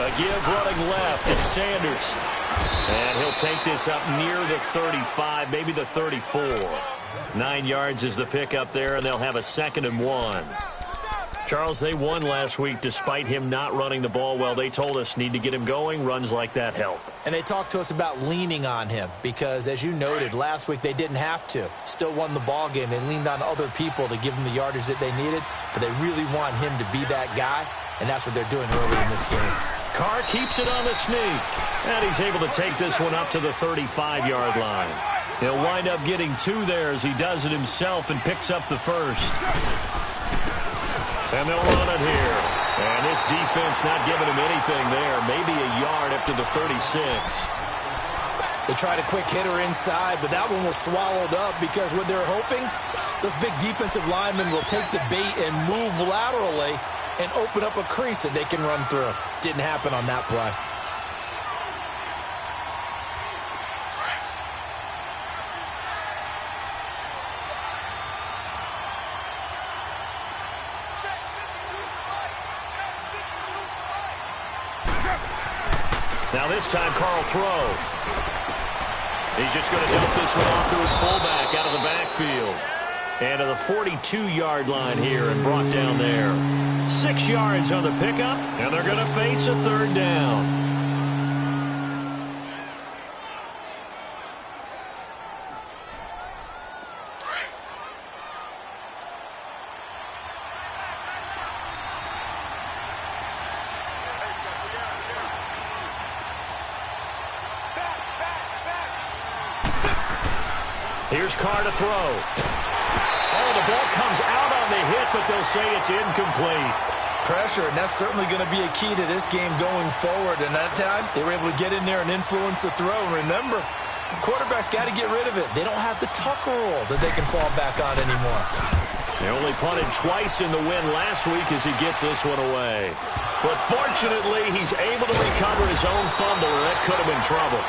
A give running left. It's Sanders. And he'll take this up near the 35, maybe the 34. 9 yards is the pickup there, and they'll have a 2nd and 1. Charles, they won last week despite him not running the ball well. They told us need to get him going. Runs like that help. And they talked to us about leaning on him because, as you noted, last week they didn't have to. Still won the ball game. They leaned on other people to give them the yardage that they needed, but they really want him to be that guy, and that's what they're doing early in this game. Carr keeps it on the sneak, and he's able to take this one up to the 35-yard line. He'll wind up getting 2 there as he does it himself and picks up the first. And they'll run it here. And this defense not giving him anything there. Maybe a yard up to the 36. They tried a quick hitter inside, but that one was swallowed up because what they're hoping, those big defensive linemen will take the bait and move laterally and open up a crease that they can run through. Didn't happen on that play. Now this time Carl throws. He's just going to dump this one off to his fullback out of the backfield. And to the 42-yard line here and brought down there. 6 yards on the pickup, and they're going to face a 3rd down. Here's Carr to throw. Oh, the ball comes out on the hit, but they'll say it's incomplete. Pressure, and that's certainly going to be a key to this game going forward. And that time, they were able to get in there and influence the throw. And remember, quarterbacks got to get rid of it. They don't have the Tucker rule that they can fall back on anymore. They only punted twice in the win last week as he gets this one away. But fortunately, he's able to recover his own fumble, and that could have been trouble.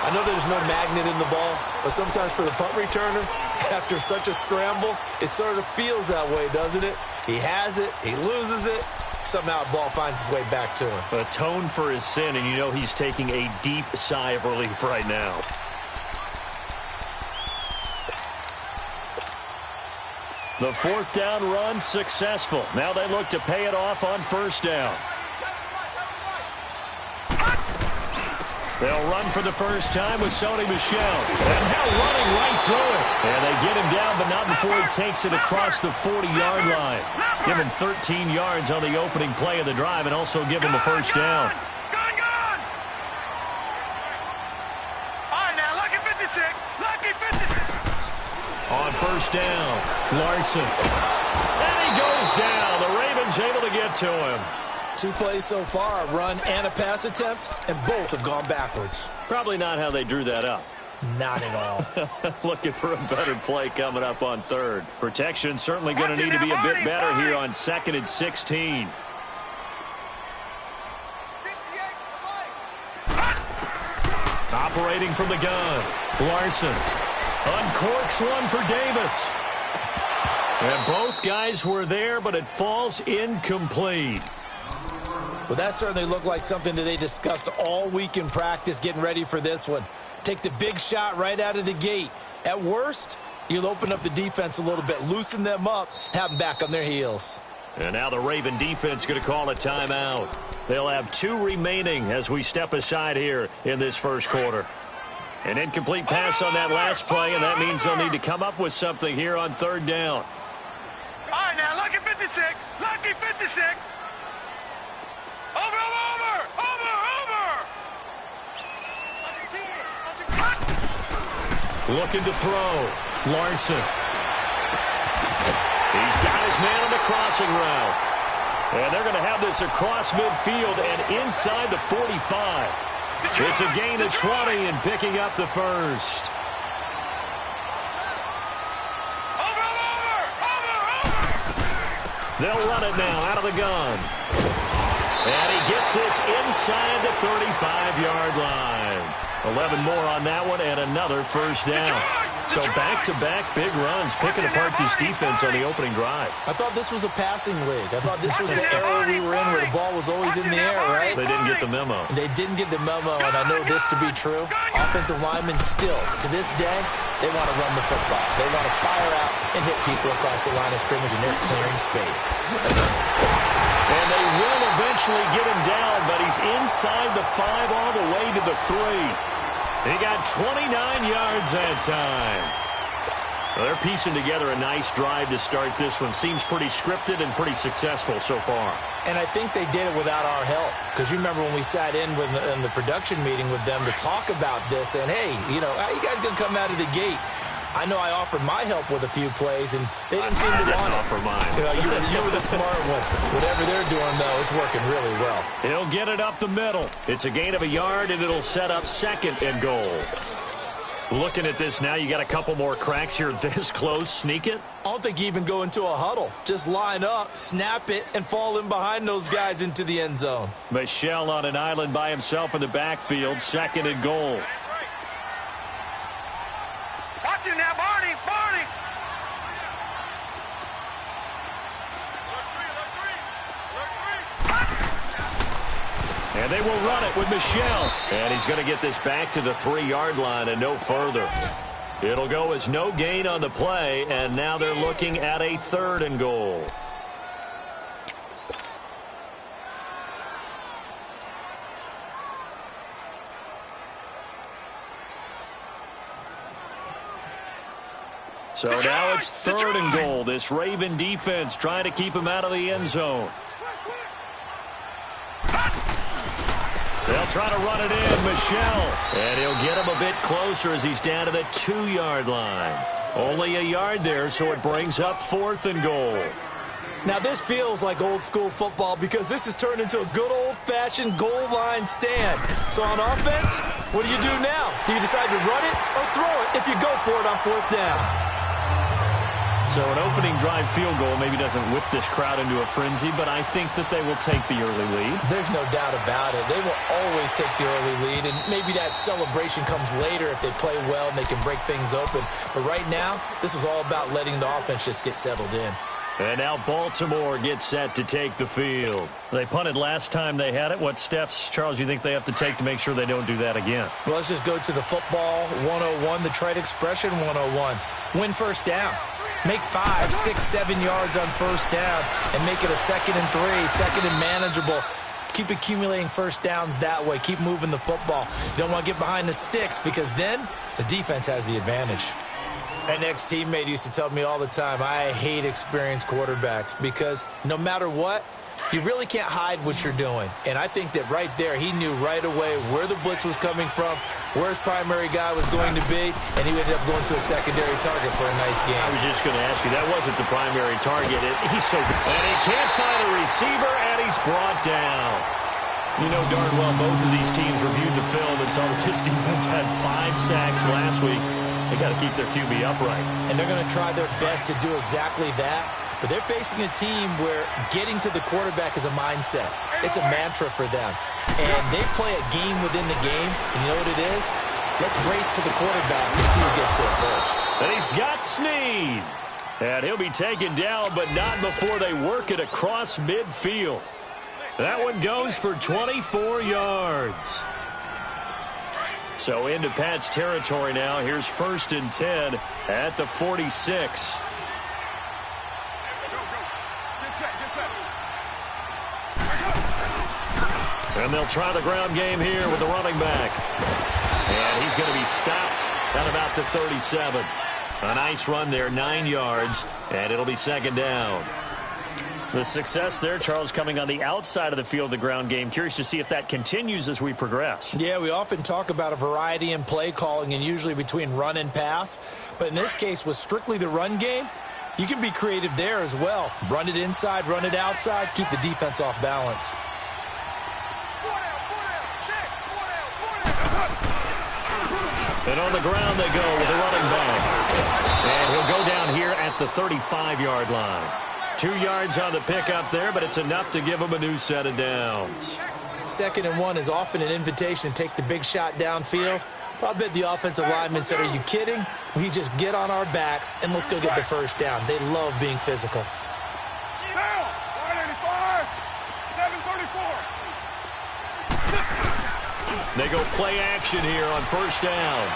I know there's no magnet in the ball, but sometimes for the punt returner, after such a scramble, it sort of feels that way, doesn't it? He has it, he loses it, somehow the ball finds its way back to him. Atone for his sin, and you know he's taking a deep sigh of relief right now. The 4th down run successful. Now they look to pay it off on 1st down. They'll run for the first time with Sony Michel. And now running right through it. And they get him down, but not before he takes it across the 40-yard line. Give him 13 yards on the opening play of the drive and also give him a 1st down. Gone! All right, now, lucky 56. Lucky 56. On 1st down, Larson. And he goes down. The Ravens able to get to him. 2 plays so far, a run and a pass attempt, and both have gone backwards. Probably not how they drew that up. Not at all. Looking for a better play coming up on 3rd. Protection certainly going to need to be a bit better here on 2nd and 16. Operating from the gun, Larson uncorks one for Davis. And both guys were there, but it falls incomplete. Well, that certainly looked like something that they discussed all week in practice getting ready for this one. Take the big shot right out of the gate. At worst, you'll open up the defense a little bit, loosen them up, have them back on their heels. And now the Raven defense going to call a timeout. They'll have 2 remaining as we step aside here in this 1st quarter. An incomplete pass on that last play, and that means they'll need to come up with something here on 3rd down. All right, now, lucky 56. Lucky 56. Over! Looking to throw. Larson. He's got his man on the crossing route. And they're going to have this across midfield and inside the 45. It's a gain of 20 and picking up the first. They'll run it now out of the gun. And he gets this inside the 35-yard line. 11 more on that one and another 1st down. So back-to-back big runs, picking apart this defense on the opening drive. I thought this was a passing league. I thought this was the era we were in where the ball was always in the air, right? They didn't get the memo. They didn't get the memo, and I know this to be true. Offensive linemen still, to this day, they want to run the football. They want to fire out and hit people across the line of scrimmage, and they're clearing space. And they will eventually get him down, but he's inside the 5 all the way to the 3. He got 29 yards that time. Well, they're piecing together a nice drive to start this one. Seems pretty scripted and pretty successful so far. And I think they did it without our help. Because you remember when we sat in the production meeting with them to talk about this, and, hey, you know, how you guys going to come out of the gate? I know I offered my help with a few plays, and they didn't seem to want it. Offer mine. You were the smart one. Whatever they're doing, though, it's working really well. He'll get it up the middle. It's a gain of a yard, and it'll set up 2nd and goal. Looking at this now, you got a couple more cracks here this close. Sneak it? I don't think you even go into a huddle. Just line up, snap it, and fall in behind those guys into the end zone. Michel on an island by himself in the backfield. 2nd and goal. Watch it now, Barney. Barney. And they will run it with Michel. And he's going to get this back to the 3-yard line and no further. It'll go as no gain on the play, and now they're looking at a 3rd and goal. So now it's 3rd and goal. This Raven defense trying to keep him out of the end zone. They'll try to run it in, Michel. And he'll get him a bit closer as he's down to the 2-yard line. Only a yard there, so it brings up 4th and goal. Now, this feels like old-school football because this has turned into a good old-fashioned goal line stand. So on offense, what do you do now? Do you decide to run it or throw it if you go for it on 4th down? So an opening drive field goal maybe doesn't whip this crowd into a frenzy, but I think that they will take the early lead. There's no doubt about it. They will always take the early lead, and maybe that celebration comes later if they play well and they can break things open. But right now, this is all about letting the offense just get settled in. And now Baltimore gets set to take the field. They punted last time they had it. What steps, Charles, you think they have to take to make sure they don't do that again? Well, let's just go to the football 101, the trite expression 101. Win 1st down. Make 5, 6, 7 yards on 1st down and make it a 2nd and 3, 2nd and manageable. Keep accumulating 1st downs that way. Keep moving the football. You don't want to get behind the sticks because then the defense has the advantage. An ex-teammate used to tell me all the time, I hate experienced quarterbacks because no matter what, you really can't hide what you're doing. And I think that right there, he knew right away where the blitz was coming from, where his primary guy was going to be, and he ended up going to a secondary target for a nice game. I was just going to ask you, that wasn't the primary target. He's so good. And he can't find a receiver, and he's brought down. You know darn well both of these teams reviewed the film and saw that this defense had 5 sacks last week. They got to keep their QB upright. And they're going to try their best to do exactly that. But they're facing a team where getting to the quarterback is a mindset. It's a mantra for them. And they play a game within the game. And you know what it is? Let's race to the quarterback and see who gets there first. And he's got Snead. And he'll be taken down, but not before they work it across midfield. That one goes for 24 yards. So into Pat's territory now. Here's 1st and 10 at the 46. And they'll try the ground game here with the running back. And he's going to be stopped at about the 37. A nice run there, 9 yards, and it'll be 2nd down. The success there, Charles, coming on the outside of the field, the ground game. Curious to see if that continues as we progress. Yeah, we often talk about a variety in play calling and usually between run and pass. But in this case, with strictly the run game, you can be creative there as well. Run it inside, run it outside, keep the defense off balance. And on the ground they go with a running back. And he'll go down here at the 35-yard line. 2 yards on the pickup there, but it's enough to give him a new set of downs. 2nd and 1 is often an invitation to take the big shot downfield. I bet the offensive lineman said, are you kidding? We just get on our backs and let's go get the first down. They love being physical. Now, 185, 734. They go play action here on first down.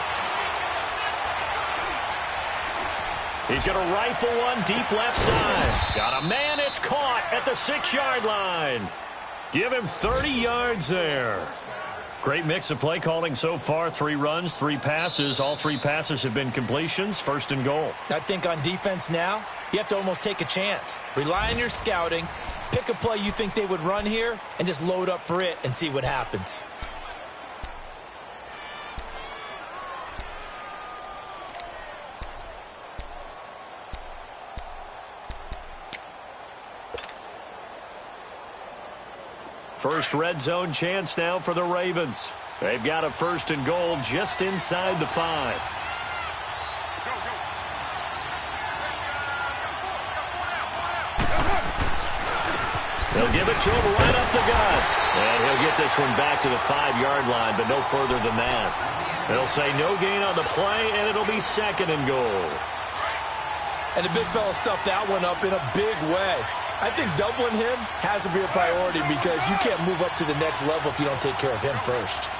He's going to rifle one deep left side. Got a man. It's caught at the 6-yard line. Give him 30 yards there. Great mix of play calling so far. 3 runs, 3 passes. All 3 passes have been completions. First and goal. I think on defense now, you have to almost take a chance. Rely on your scouting. Pick a play you think they would run here and just load up for it and see what happens. First red zone chance now for the Ravens. They've got a first and goal just inside the 5. They'll give it to him right up the gut. And he'll get this one back to the 5-yard line, but no further than that. They'll say no gain on the play, and it'll be second and goal. And the big fella stuffed that one up in a big way. I think doubling him has to be a priority because you can't move up to the next level if you don't take care of him first.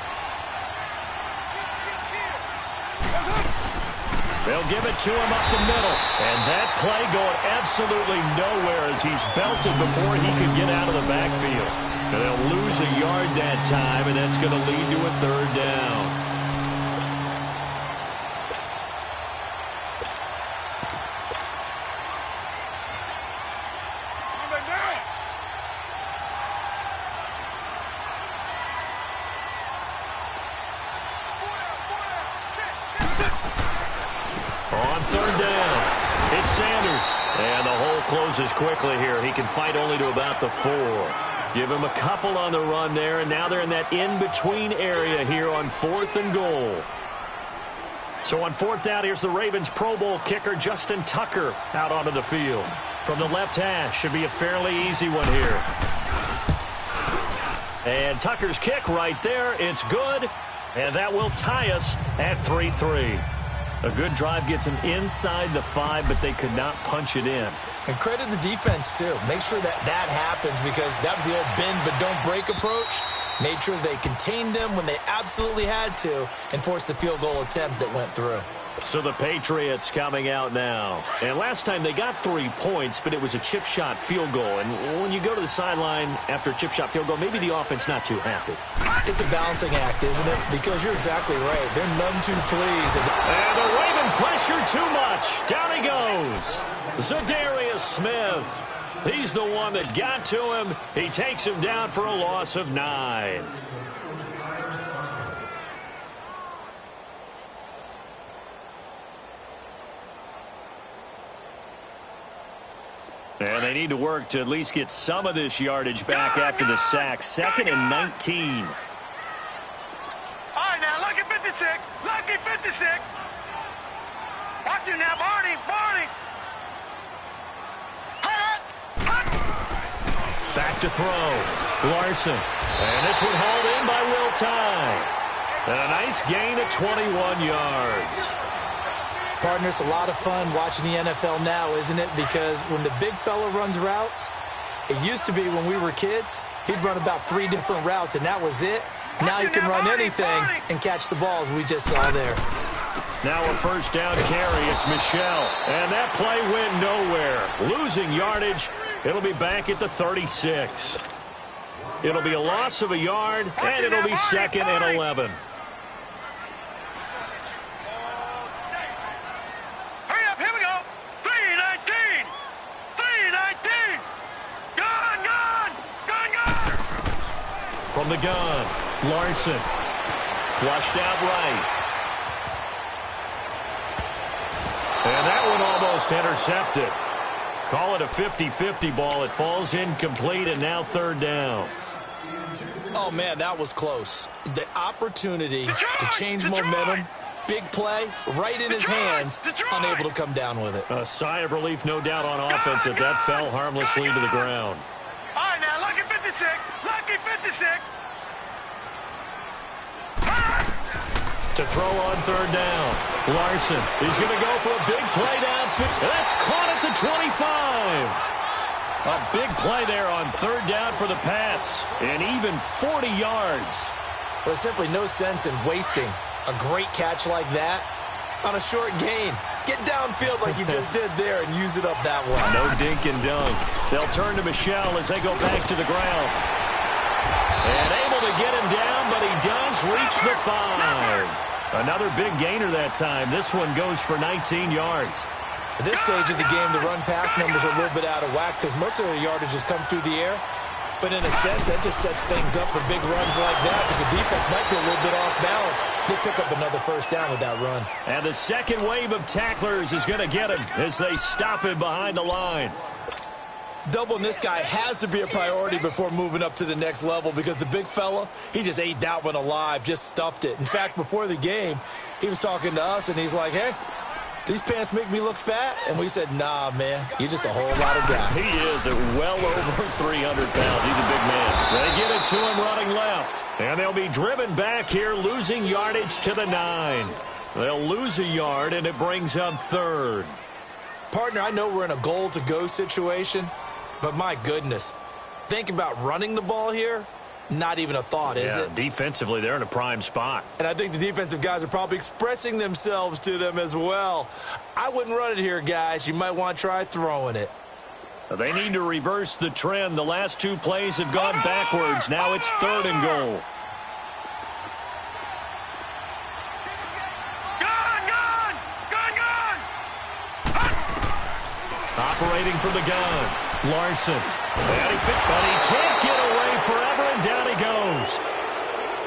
They'll give it to him up the middle. And that play going absolutely nowhere as he's belted before he could get out of the backfield. And they'll lose a yard that time, and that's going to lead to a third down. And the hole closes quickly here. He can fight only to about the 4. Give him a couple on the run there, and now they're in that in-between area here on 4th and goal. So on 4th down, here's the Ravens Pro Bowl kicker Justin Tucker out onto the field. From the left hash, should be a fairly easy one here. And Tucker's kick right there. It's good, and that will tie us at 3-3. A good drive gets them inside the 5, but they could not punch it in. And credit the defense, too. Make sure that happens because that was the old bend but don't break approach. Made sure they contained them when they absolutely had to and forced the field goal attempt that went through. So the Patriots coming out now. And last time they got 3 points, but it was a chip shot field goal. And when you go to the sideline after a chip shot field goal, maybe the offense not too happy. It's a balancing act, isn't it? Because you're exactly right. They're none too pleased. And the Raven pressure too much. Down he goes. Zadarius Smith. He's the one that got to him. He takes him down for a loss of 9. And they need to work to at least get some of this yardage back after the sack. 2nd and 19. All right, now, lucky 56. Lucky 56. Watch it now, Barney. Barney. Back to throw. Larson. And this one hauled in by Will Tye. And a nice gain of 21 yards. Partner, it's a lot of fun watching the NFL now, isn't it? Because when the big fella runs routes, it used to be when we were kids, he'd run about 3 different routes, and that was it. Now he can run anything and catch the balls we just saw there. Now a first down carry. It's Michel. And that play went nowhere. Losing yardage. It'll be back at the 36. It'll be a loss of a yard, and it'll be 2nd and 11. From the gun, Larson. Flushed out right. And that one almost intercepted. Call it a 50-50 ball. It falls incomplete, and now 3rd down. Oh, man, that was close. The opportunity to change momentum, big play, right in his hands, unable to come down with it. A sigh of relief, no doubt, on offense if that fell harmlessly to the ground. All right, now, lucky 56. Lucky 56. To throw on third down. Larson is going to go for a big play downfield. That's caught at the 25. A big play there on third down for the Pats. And even 40 yards. There's simply no sense in wasting a great catch like that on a short gain. Get downfield like you just did there and use it up that way. No dink and dunk. They'll turn to Michel as they go back to the ground. And able to get him down, but he does reach the 5. Another big gainer that time. This one goes for 19 yards. At this stage of the game, the run-pass numbers are a little bit out of whack because most of the yardage has come through the air. But in a sense, that just sets things up for big runs like that because the defense might be a little bit off balance. They pick up another first down with that run. And the second wave of tacklers is going to get him as they stop him behind the line. Doubling this guy has to be a priority before moving up to the next level because the big fella, he just ate that one alive, just stuffed it. In fact, before the game, he was talking to us, and he's like, hey, these pants make me look fat? And we said, nah, man, you're just a whole lot of guy. He is at well over 300 pounds. He's a big man. They get it to him running left. And they'll be driven back here, losing yardage to the 9. They'll lose a yard, and it brings up third. Partner, I know we're in a goal-to-go situation, but my goodness, think about running the ball here. Not even a thought, is it? Defensively, they're in a prime spot. And I think the defensive guys are probably expressing themselves to them as well. I wouldn't run it here, guys. You might want to try throwing it. They need to reverse the trend. The last 2 plays have gone backwards. Now it's 3rd and goal. Operating from the gun. Larson. And he can't get away forever, and down he goes.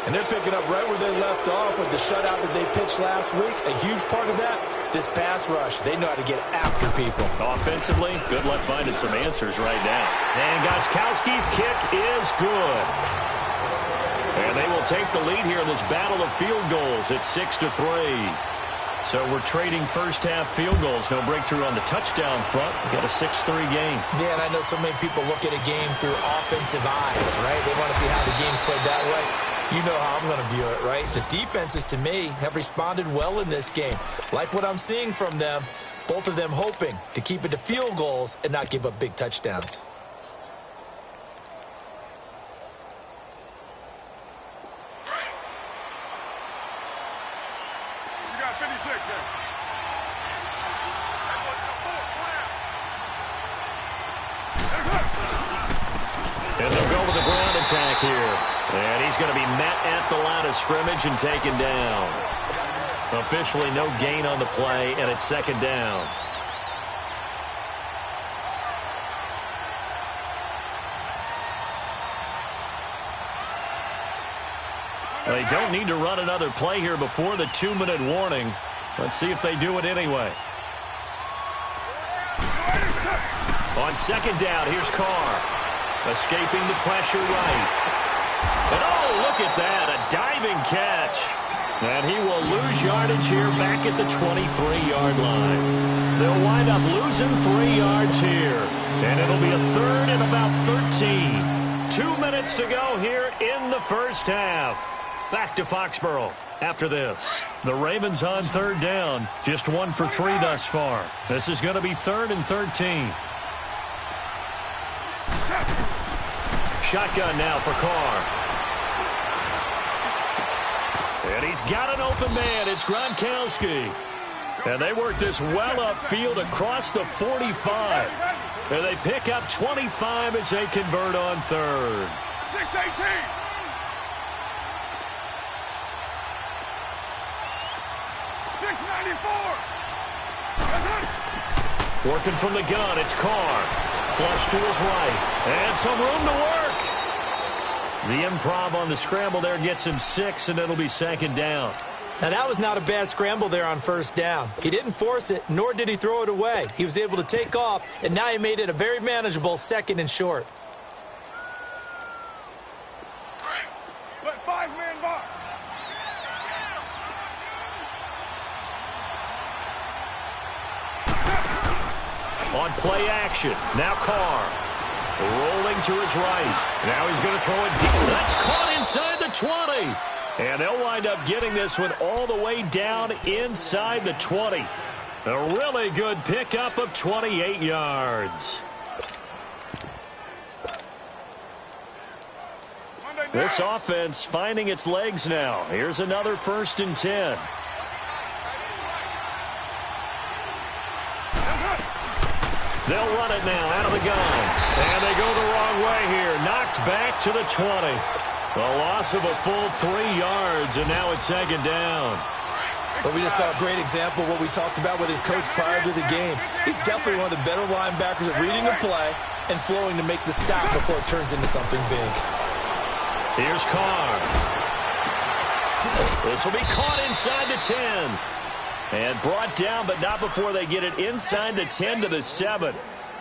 And they're picking up right where they left off with the shutout that they pitched last week. A huge part of that, this pass rush. They know how to get after people. Offensively, good luck finding some answers right now. And Gostkowski's kick is good. And they will take the lead here in this battle of field goals at 6-3. So we're trading first-half field goals. No breakthrough on the touchdown front. We've got a 6-3 game. Yeah, and I know so many people look at a game through offensive eyes, right? They want to see how the game's played that way. You know how I'm going to view it, right? The defenses, to me, have responded well in this game. Like what I'm seeing from them, both of them hoping to keep it to field goals and not give up big touchdowns. And they'll go with the ground attack here. And he's going to be met at the line of scrimmage and taken down. Officially no gain on the play, and it's 2nd down. They don't need to run another play here before the 2-minute warning. Let's see if they do it anyway. On 2nd down, here's Carr. Escaping the pressure right. And oh, look at that, a diving catch. And he will lose yardage here back at the 23-yard line. They'll wind up losing 3 yards here. And it'll be a 3rd and about 13. 2 minutes to go here in the first half. Back to Foxborough after this. The Ravens on 3rd down. Just 1 for 3 thus far. This is going to be 3rd and 13. Shotgun now for Carr. And he's got an open man. It's Gronkowski. And they work this well upfield across the 45. And they pick up 25 as they convert on 3rd. 6-18. Working from the gun, it's Carr. Flush to his right. And some room to work. The improv on the scramble there gets him 6, and it'll be 2nd down. Now, that was not a bad scramble there on 1st down. He didn't force it, nor did he throw it away. He was able to take off, and now he made it a very manageable 2nd and short. But 5-man box. On play action, now Carr. Rolling to his right. Now he's going to throw it deep. That's caught inside the 20. And they'll wind up getting this one all the way down inside the 20. A really good pickup of 28 yards. This offense finding its legs now. Here's another 1st and 10. They'll run it now out of the gun. And they go the wrong way here. Knocked back to the 20. A loss of a full 3 yards, and now it's 2nd down. But we just saw a great example of what we talked about with his coach prior to the game. He's definitely one of the better linebackers at reading a play and flowing to make the stop before it turns into something big. Here's Carr. This will be caught inside the 10. And brought down, but not before they get it inside the 10 to the 7.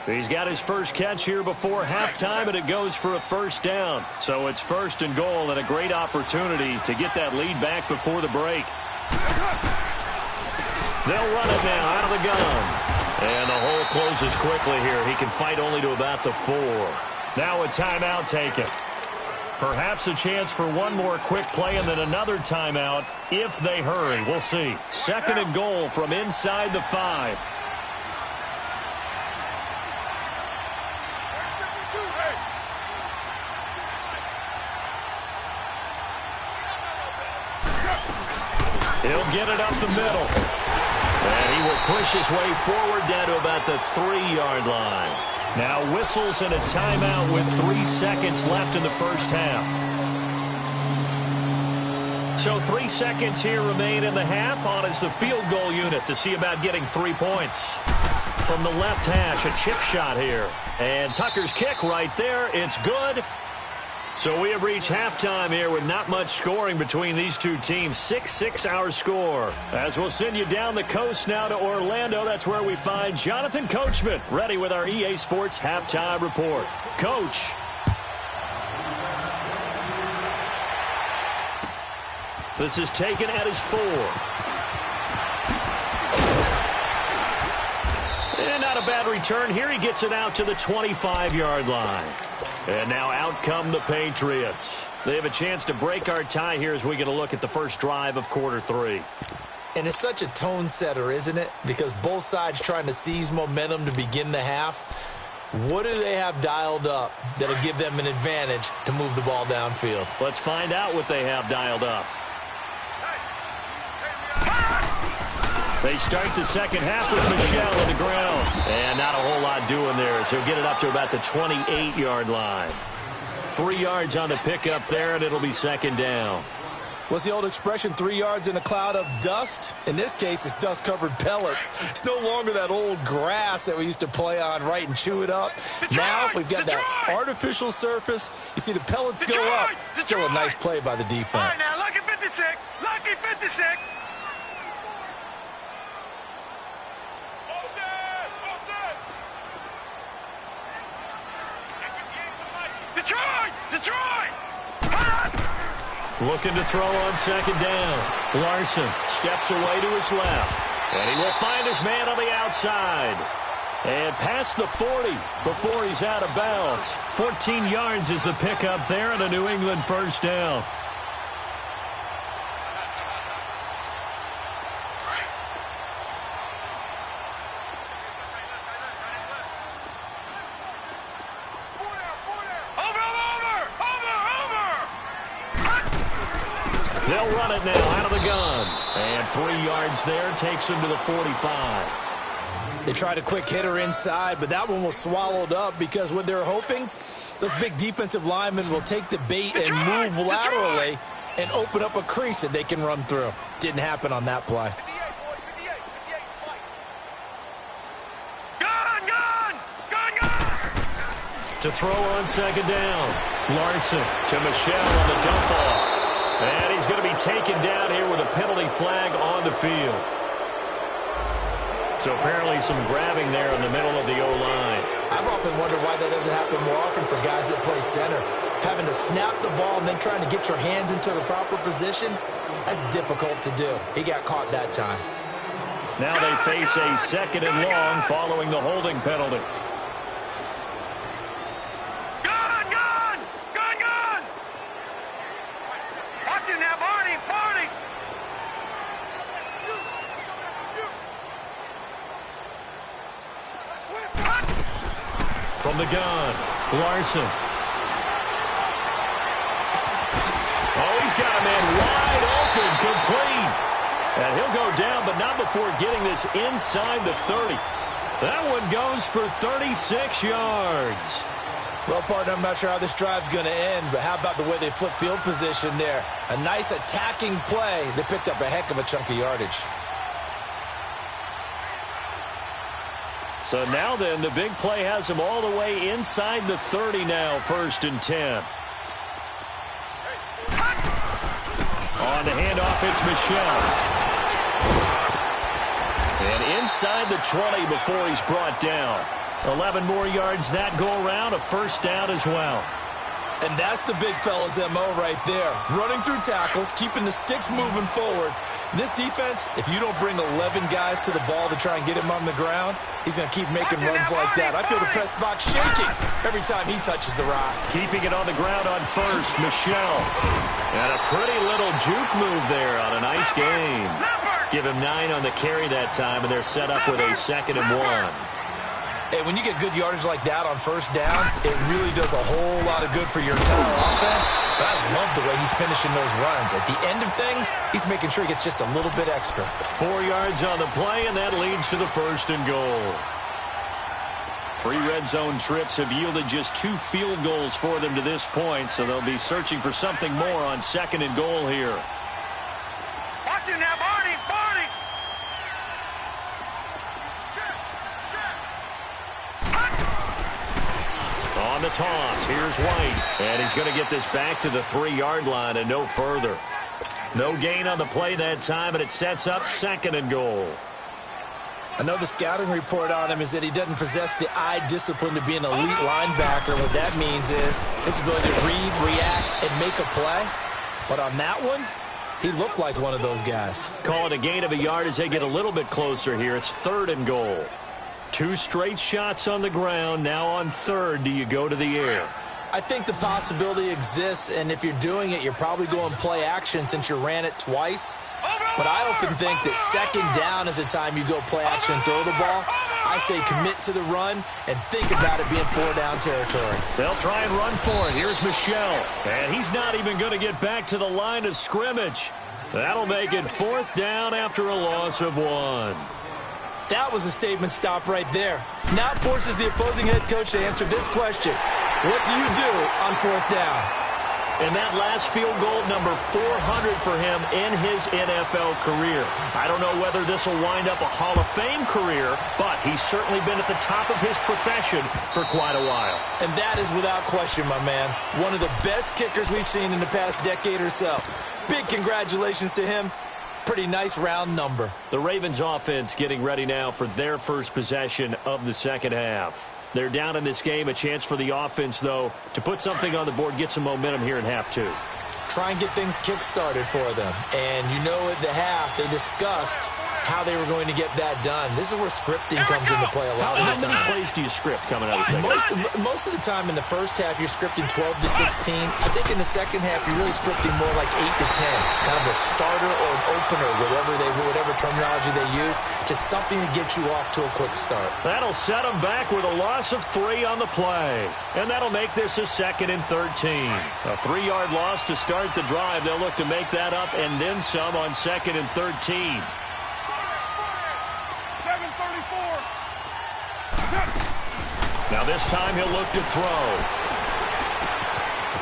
He's got his first catch here before halftime, and it goes for a 1st down. So it's 1st and goal, and a great opportunity to get that lead back before the break. They'll run it now out of the gun. And the hole closes quickly here. He can fight only to about the 4. Now a timeout taken. Perhaps a chance for one more quick play and then another timeout if they hurry. We'll see. 2nd and goal from inside the 5. He'll get it up the middle. And he will push his way forward down to about the 3-yard line. Now whistles and a timeout with 3 seconds left in the first half. So 3 seconds here remain in the half. On is the field goal unit to see about getting 3 points. From the left hash, a chip shot here. And Tucker's kick right there. It's good. So we have reached halftime here with not much scoring between these two teams. 6-6 our score. As we'll send you down the coast now to Orlando. That's where we find Jonathan Coachman ready with our EA Sports Halftime Report. Coach. This is taken at his 4. And not a bad return here. He gets it out to the 25-yard line. And now out come the Patriots. They have a chance to break our tie here as we get a look at the first drive of quarter 3. And it's such a tone setter, isn't it? Because both sides trying to seize momentum to begin the half. What do they have dialed up that'll give them an advantage to move the ball downfield? Let's find out what they have dialed up. They start the second half with Michel on the ground. And not a whole lot doing there as he'll get it up to about the 28-yard line. 3 yards on the pickup there, and it'll be 2nd down. What's the old expression, 3 yards in a cloud of dust? In this case, it's dust-covered pellets. It's no longer that old grass that we used to play on, right, and chew it up. Now we've got that artificial surface. You see the pellets go up. Still a nice play by the defense. All right, now, lucky 56. Lucky 56. Detroit! Looking to throw on 2nd down. Larson steps away to his left. And he will find his man on the outside. And past the 40 before he's out of bounds. 14 yards is the pickup there and a New England 1st down. They'll run it now out of the gun. And 3 yards there takes him to the 45. They tried a quick hitter inside, but that one was swallowed up because what they're hoping, those big defensive linemen will take the bait and move laterally and open up a crease that they can run through. Didn't happen on that play. To throw on 2nd down. Larson to Michel on the dump off. And he's going to be taken down here with a penalty flag on the field. So apparently some grabbing there in the middle of the O-line. I've often wondered why that doesn't happen more often for guys that play center. Having to snap the ball and then trying to get your hands into the proper position, that's difficult to do. He got caught that time. Now they face a 2nd and long following the holding penalty. Watch it now, Barney. From the gun, Larson. Oh, he's got a man wide open, complete. And he'll go down, but not before getting this inside the 30. That one goes for 36 yards. Well, partner, I'm not sure how this drive's going to end, but how about the way they flip field position there? A nice attacking play. They picked up a heck of a chunk of yardage. So now then, the big play has him all the way inside the 30 now, 1st and 10. On the handoff, it's Michel. And inside the 20 before he's brought down. 11 more yards that go around, a 1st down as well. And that's the big fella's MO right there. Running through tackles, keeping the sticks moving forward. This defense, if you don't bring 11 guys to the ball to try and get him on the ground, he's going to keep making runs like that. I feel the press box shaking every time he touches the rock. Keeping it on the ground on 1st, Michel. And a pretty little juke move there on a nice game. Give him 9 on the carry that time, and they're set up with a 2nd and 1. Hey, when you get good yardage like that on 1st down, it really does a whole lot of good for your entire offense. But I love the way he's finishing those runs. At the end of things, he's making sure he gets just a little bit extra. 4 yards on the play, and that leads to the 1st and goal. 3 red zone trips have yielded just 2 field goals for them to this point, so they'll be searching for something more on 2nd and goal here. Watch it now, Barney, Barney. On the toss, here's White. And he's going to get this back to the 3-yard line and no further. No gain on the play that time, and it sets up 2nd and goal. I know the scouting report on him is that he doesn't possess the eye discipline to be an elite linebacker. What that means is his ability to read, react, and make a play. But on that one, he looked like one of those guys. Call it a gain of a yard as they get a little bit closer here. It's 3rd and goal. 2 straight shots on the ground. Now on 3rd, do you go to the air? I think the possibility exists, and if you're doing it, you're probably going play action since you ran it twice. But I often think that 2nd down is the time you go play action and throw the ball. I say commit to the run and think about it being 4-down territory. They'll try and run for it. Here's Michel. And he's not even going to get back to the line of scrimmage. That'll make it 4th down after a loss of 1. That was a statement stop right there. Now it forces the opposing head coach to answer this question. What do you do on 4th down? And that last field goal, number 400 for him in his NFL career. I don't know whether this will wind up a Hall of Fame career, but he's certainly been at the top of his profession for quite a while. And that is without question, my man. One of the best kickers we've seen in the past decade or so. Big congratulations to him. Pretty nice round number. The Ravens offense getting ready now for their first possession of the 2nd half. They're down in this game. A chance for the offense, though, to put something on the board, get some momentum here in half 2. Try and get things kick-started for them. And you know at the half, they discussed how they were going to get that done. This is where scripting comes into play a lot of the time. How many plays do you script coming out of the 2nd half? Most of the time in the 1st half, you're scripting 12 to 16. I think in the 2nd half, you're really scripting more like 8 to 10. Kind of a starter or an opener, whatever terminology they use. Just something to get you off to a quick start. That'll set them back with a loss of 3 on the play. And that'll make this a 2nd and 13. A 3-yard loss to start the drive. They'll look to make that up and then some on 2nd and 13. Now this time he'll look to throw.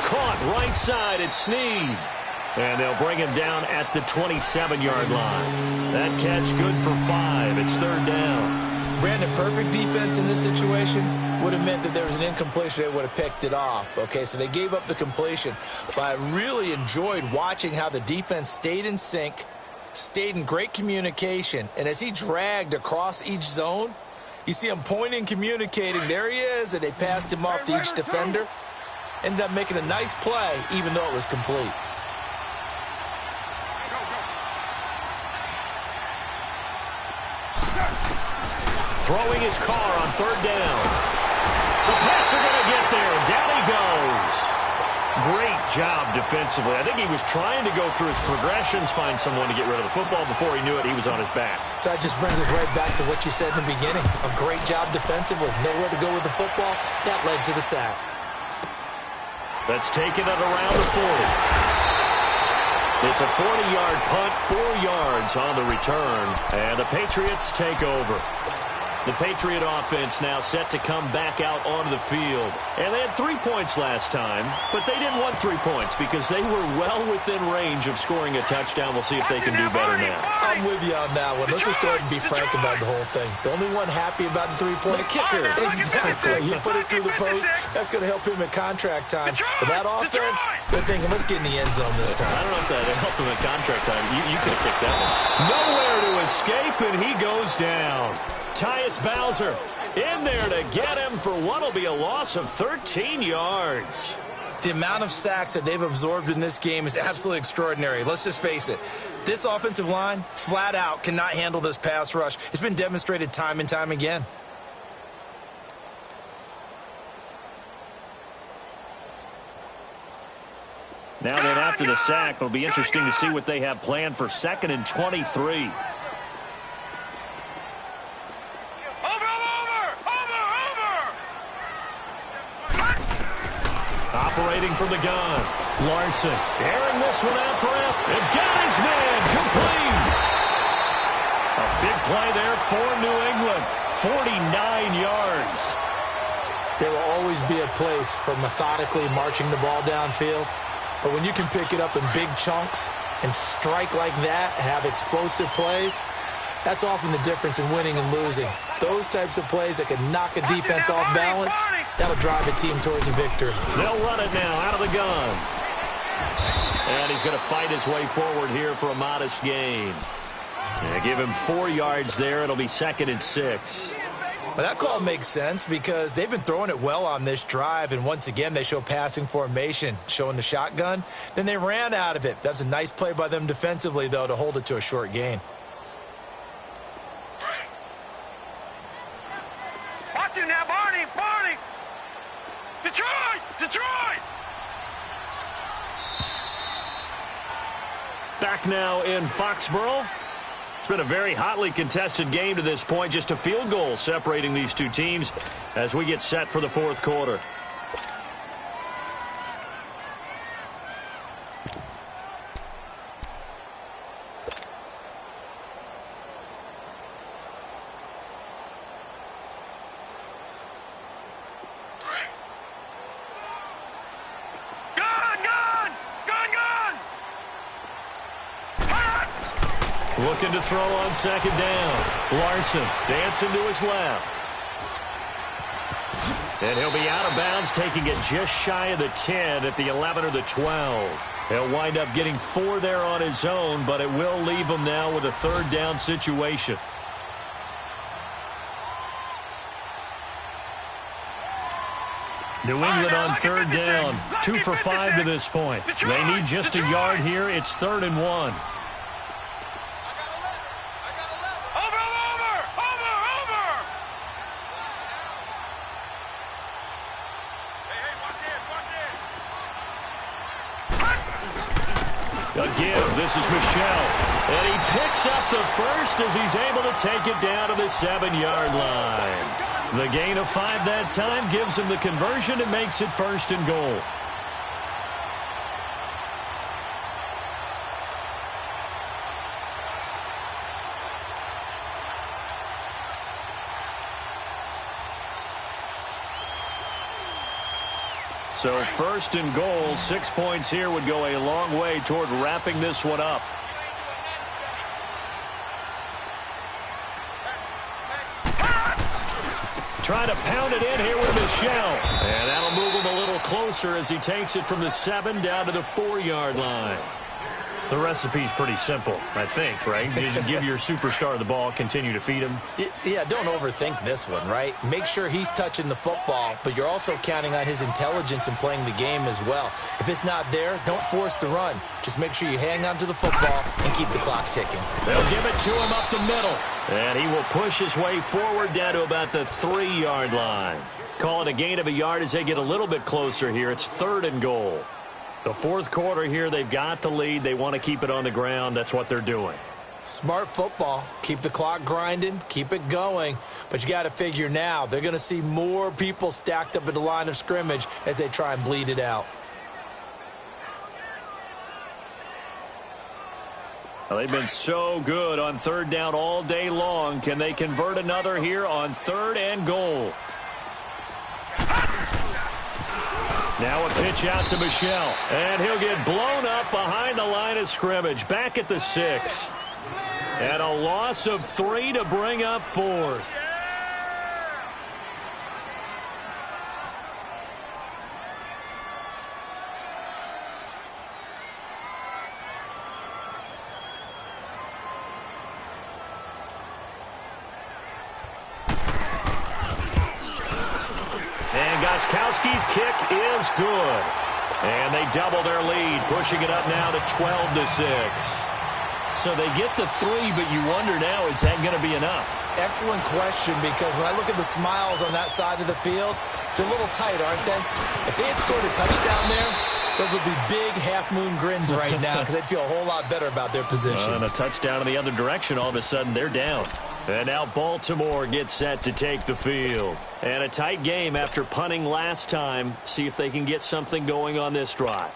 Caught right side, it's Snead. And they'll bring him down at the 27-yard line. That catch good for 5. It's 3rd down. Brandon, perfect defense in this situation would have meant that there was an incompletion. They would have picked it off. Okay, so they gave up the completion. But I really enjoyed watching how the defense stayed in sync, stayed in great communication. And as he dragged across each zone, you see him pointing, communicating. There he is, and they passed him off to each defender. Ended up making a nice play, even though it was complete. Throwing his car on 3rd down. The Pats are going to get there. Down he goes. Great job defensively. I think he was trying to go through his progressions, find someone to get rid of the football. Before he knew it, he was on his back. So that just brings us right back to what you said in the beginning. A great job defensively. Nowhere to go with the football. That led to the sack. That's taken at around the 40. It's a 40-yard punt, 4 yards on the return, and the Patriots take over. The Patriot offense now set to come back out onto the field. And they had 3 points last time, but they didn't want 3 points because they were well within range of scoring a touchdown. We'll see if they can do better now. I'm with you on that one. Let's just go ahead and be frank about the whole thing. The only one happy about the three-point kicker. Exactly. You put it through the post, that's going to help him at contract time. But that offense, they're thinking, let's get in the end zone this time. I don't know if that helped him at contract time. You could have kicked that one. Nowhere to escape, and he goes down. Tyus Bowser in there to get him for what will be a loss of 13 yards. The amount of sacks that they've absorbed in this game is absolutely extraordinary. Let's just face it. This offensive line, flat out, cannot handle this pass rush. It's been demonstrated time and time again. Now then, after the sack, it'll be interesting to see what they have planned for 2nd and 23. Operating from the gun. Larson airing this one out for him. And got his man complete. A big play there for New England. 49 yards. There will always be a place for methodically marching the ball downfield. But when you can pick it up in big chunks and strike like that, have explosive plays, that's often the difference in winning and losing. Those types of plays that can knock a defense off balance, that'll drive a team towards a victory. They'll run it now out of the gun. And he's going to fight his way forward here for a modest gain. Give him 4 yards there. It'll be 2nd and 6. Well, that call makes sense because they've been throwing it well on this drive, and once again they show passing formation, showing the shotgun. Then they ran out of it. That's a nice play by them defensively, though, to hold it to a short gain. Watch him now, Barney! Detroit! Back now in Foxborough. It's been a very hotly contested game to this point. Just a field goal separating these two teams as we get set for the 4th quarter. Looking to throw on 2nd down. Larson dancing to his left. And he'll be out of bounds, taking it just shy of the 10 at the 11 or the 12. He'll wind up getting 4 there on his own, but it will leave him now with a 3rd down situation. New England on 3rd down. 2 for 5 to this point. They need just a yard here. It's 3rd and 1. Again, this is Michel. And he picks up the first as he's able to take it down to the 7-yard line. The gain of 5 that time gives him the conversion and makes it 1st and goal. So 1st and goal, 6 points here would go a long way toward wrapping this one up. Trying to pound it in here with Michel. And that'll move him a little closer as he takes it from the 7 down to the 4-yard line. The recipe's pretty simple, I think, right? Just give your superstar the ball, continue to feed him. Yeah, don't overthink this one, right? Make sure he's touching the football, but you're also counting on his intelligence in playing the game as well. If it's not there, don't force the run. Just make sure you hang on to the football and keep the clock ticking. They'll give it to him up the middle. And he will push his way forward down to about the 3-yard line. Call it a gain of a yard as they get a little bit closer here. It's 3rd and goal. The fourth quarter here, they've got the lead. They want to keep it on the ground. That's what they're doing. Smart football. Keep the clock grinding. Keep it going. But you got to figure now, they're going to see more people stacked up at the line of scrimmage as they try and bleed it out. Well, they've been so good on third down all day long. Can they convert another here on 3rd and goal? Now a pitch out to Michel, and he'll get blown up behind the line of scrimmage, back at the 6. And a loss of 3 to bring up 4th. Gostkowski's kick is good. And they double their lead, pushing it up now to 12-6. So they get the 3, but you wonder now, is that going to be enough? Excellent question, because when I look at the smiles on that side of the field, they're a little tight, aren't they? If they had scored a touchdown there, those would be big half-moon grins right now because they'd feel a whole lot better about their position. And a touchdown in the other direction, all of a sudden they're down. And now Baltimore gets set to take the field. And a tight game after punting last time. See if they can get something going on this drive.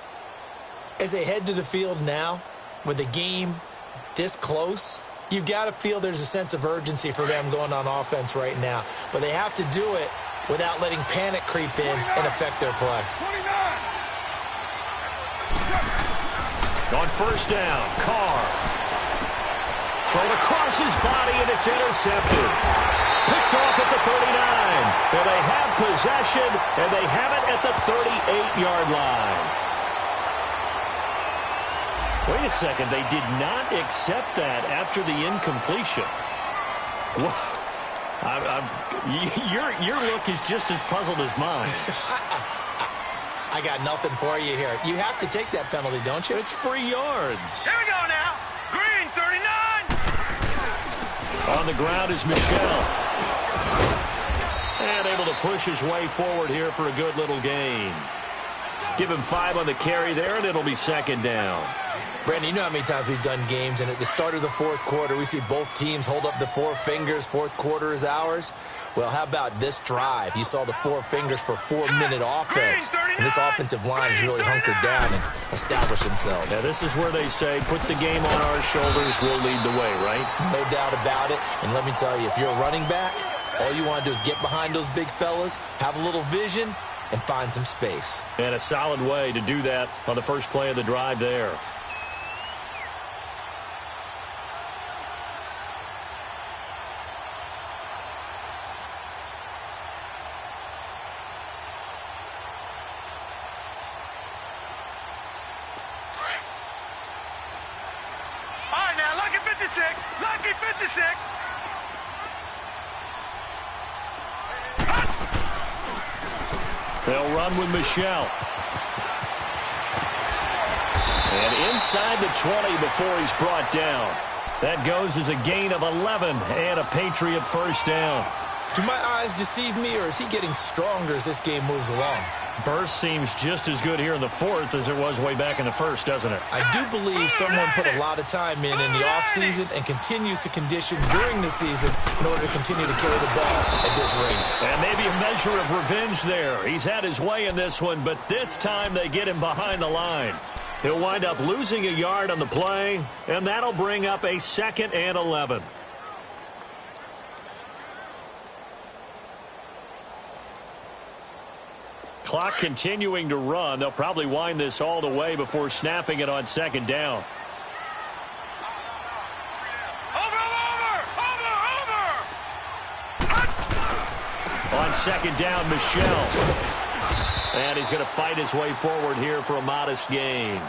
As they head to the field now, with the game this close, you've got to feel there's a sense of urgency for them going on offense right now. But they have to do it without letting panic creep in and affect their play. 29. On first down, Carr. Thrown across his body, and it's intercepted. Picked off at the 39. Well, they have possession, and they have it at the 38-yard line. Wait a second. They did not accept that after the incompletion. What? Your look is just as puzzled as mine. I got nothing for you here. You have to take that penalty, don't you? It's free yards. Here we go now. Green, 39. On the ground is Michel. And able to push his way forward here for a good little gain. Give him 5 on the carry there, and it'll be second down. Brandon, you know how many times we've done games, and at the start of the fourth quarter, we see both teams hold up the 4 fingers. Fourth quarter is ours. Well, how about this drive? You saw the 4 fingers for 4-minute offense, and this offensive line has really hunkered down and established themselves. Now, this is where they say, put the game on our shoulders, we'll lead the way, right? No doubt about it, and let me tell you, if you're a running back, all you want to do is get behind those big fellas, have a little vision, and find some space. And a solid way to do that on the first play of the drive there. Lucky 56. Lucky 56. They'll run with Michel. And inside the 20 before he's brought down. That goes as a gain of 11 and a Patriot first down. Do my eyes deceive me, or is he getting stronger as this game moves along? Burst seems just as good here in the fourth as it was way back in the first, doesn't it? I do believe someone put a lot of time in the offseason and continues to condition during the season in order to continue to carry the ball at this rate. And maybe a measure of revenge there. He's had his way in this one, but this time they get him behind the line. He'll wind up losing a yard on the play, and that'll bring up a 2nd and 11. Clock continuing to run. They'll probably wind this all the way before snapping it on second down. On second down, Michel. And he's going to fight his way forward here for a modest gain.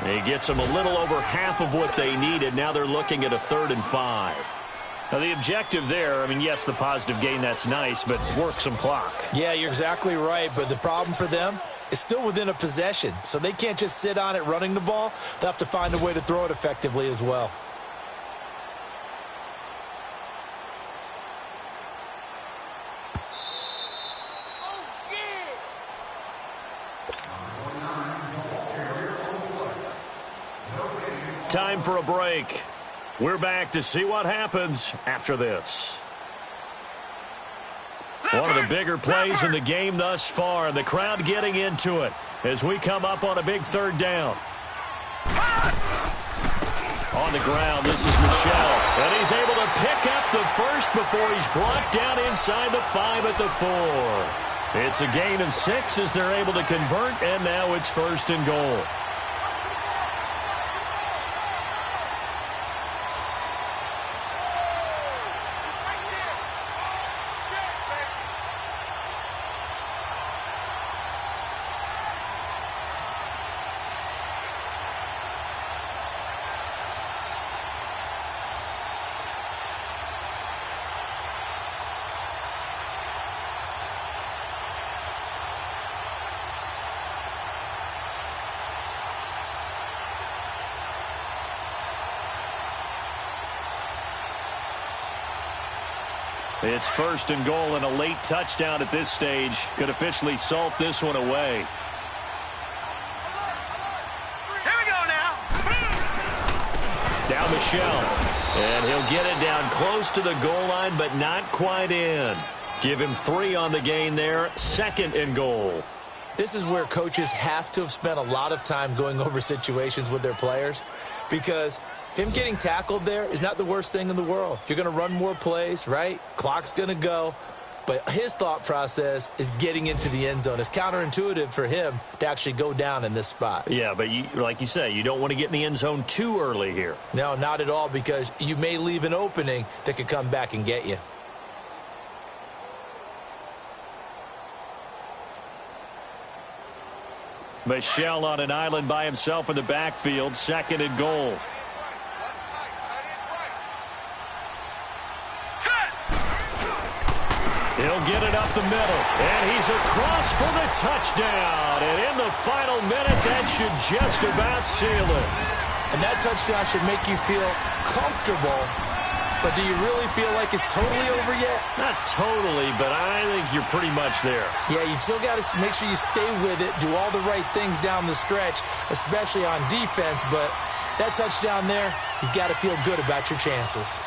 He gets them a little over half of what they needed. Now they're looking at a 3rd and 5. Now, the objective there, I mean, yes, the positive gain, that's nice, but work some clock. Yeah, you're exactly right, but the problem for them is still within a possession, so they can't just sit on it running the ball. They'll have to find a way to throw it effectively as well. Time for a break. We're back to see what happens after this. One of the bigger plays in the game thus far, and the crowd getting into it as we come up on a big third down. On the ground, this is Michel, and he's able to pick up the first before he's brought down inside the 5 at the 4. It's a gain of 6 as they're able to convert, and now it's 1st and goal. It's 1st and goal, and a late touchdown at this stage could officially salt this one away. Here we go now. Now Michel, and he'll get it down close to the goal line, but not quite in. Give him 3 on the gain there, 2nd and goal. This is where coaches have to have spent a lot of time going over situations with their players, because him getting tackled there is not the worst thing in the world. You're going to run more plays, right? Clock's going to go. But his thought process is getting into the end zone. It's counterintuitive for him to actually go down in this spot. Yeah, but like you say, you don't want to get in the end zone too early here. No, not at all, because you may leave an opening that could come back and get you. Michel on an island by himself in the backfield, 2nd and goal. He'll get it up the middle, and he's across for the touchdown. And in the final minute, that should just about seal it. And that touchdown should make you feel comfortable, but do you really feel like it's totally over yet? Not totally, but I think you're pretty much there. Yeah, you still got to make sure you stay with it, do all the right things down the stretch, especially on defense, but that touchdown there, you got to feel good about your chances.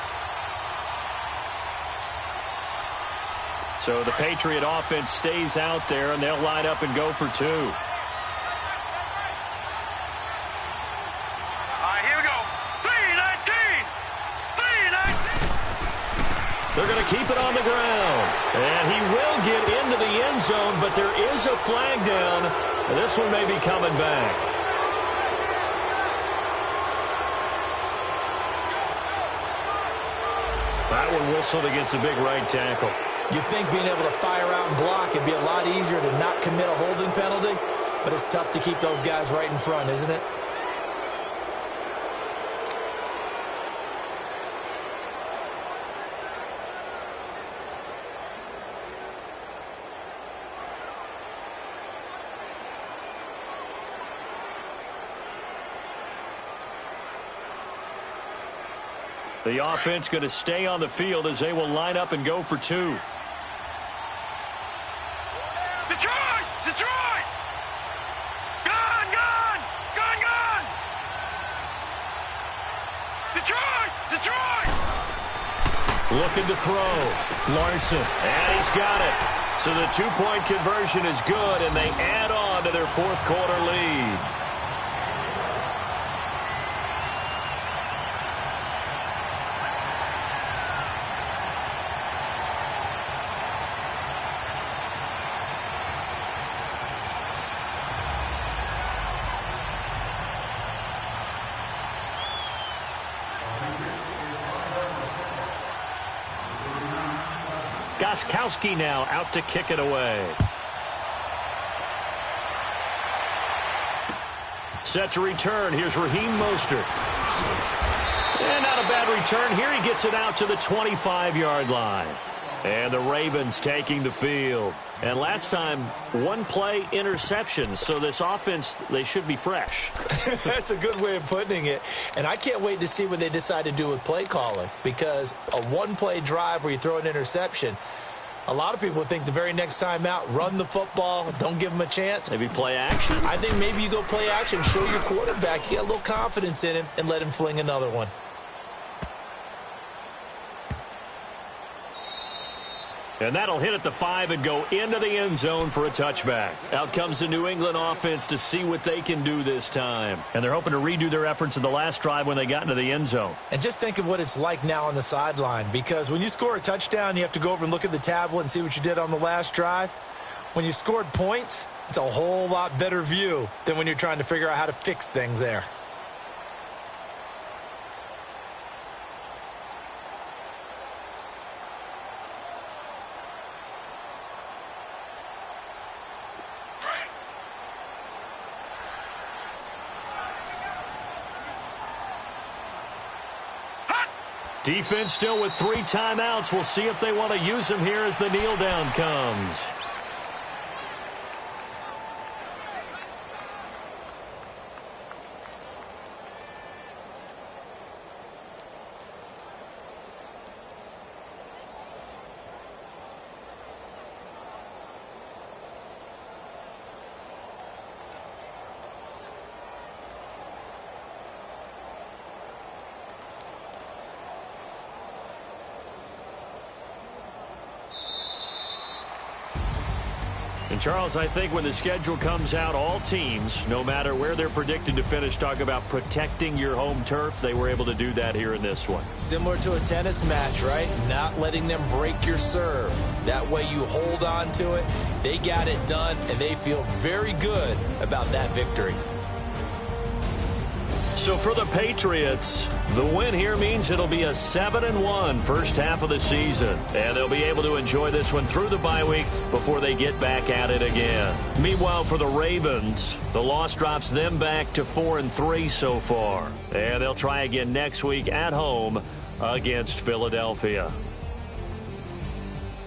So the Patriot offense stays out there, and they'll line up and go for 2. All right, here we go. 3-19. 3-19. They're going to keep it on the ground. And he will get into the end zone, but there is a flag down. And this one may be coming back. That one whistled against a big right tackle. You'd think being able to fire out and block would be a lot easier to not commit a holding penalty, but it's tough to keep those guys right in front, isn't it? The offense going to stay on the field as they will line up and go for 2. Detroit! Detroit! Gun! Gun! Gun! Gun! Detroit! Detroit! Looking to throw. Larson. And he's got it. So the 2-point conversion is good, and they add on to their 4th quarter lead. Gostkowski now out to kick it away. Set to return. Here's Raheem Mostert. And not a bad return here. He gets it out to the 25-yard line. And the Ravens taking the field. And last time, 1 play interception. So this offense, they should be fresh. That's a good way of putting it. And I can't wait to see what they decide to do with play calling. Because a 1-play drive where you throw an interception, A lot of people think the very next time out, run the football, don't give them a chance. Maybe play action? I think maybe you go play action, show your quarterback, you get a little confidence in him, and let him fling another one. And that'll hit at the 5 and go into the end zone for a touchback. Out comes the New England offense to see what they can do this time. And they're hoping to redo their efforts in the last drive when they got into the end zone. And just think of what it's like now on the sideline, because when you score a touchdown, you have to go over and look at the tablet and see what you did on the last drive. When you scored points, it's a whole lot better view than when you're trying to figure out how to fix things there. Defense still with 3 timeouts. We'll see if they want to use them here as the kneel down comes. And, Charles, I think when the schedule comes out, all teams, no matter where they're predicted to finish, talk about protecting your home turf. They were able to do that here in this one. Similar to a tennis match, right? Not letting them break your serve. That way you hold on to it. They got it done, and they feel very good about that victory. So for the Patriots, the win here means it'll be a 7-1 first half of the season. And they'll be able to enjoy this one through the bye week before they get back at it again. Meanwhile, for the Ravens, the loss drops them back to 4-3 so far. And they'll try again next week at home against Philadelphia.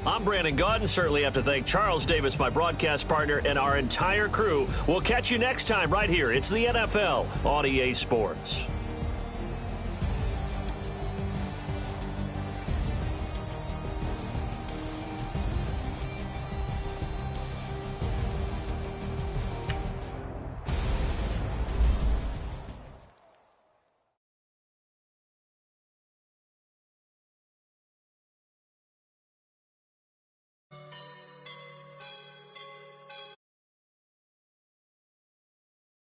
I'm Brandon Gaudin. Certainly have to thank Charles Davis, my broadcast partner, and our entire crew. We'll catch you next time right here. It's the NFL on EA Sports.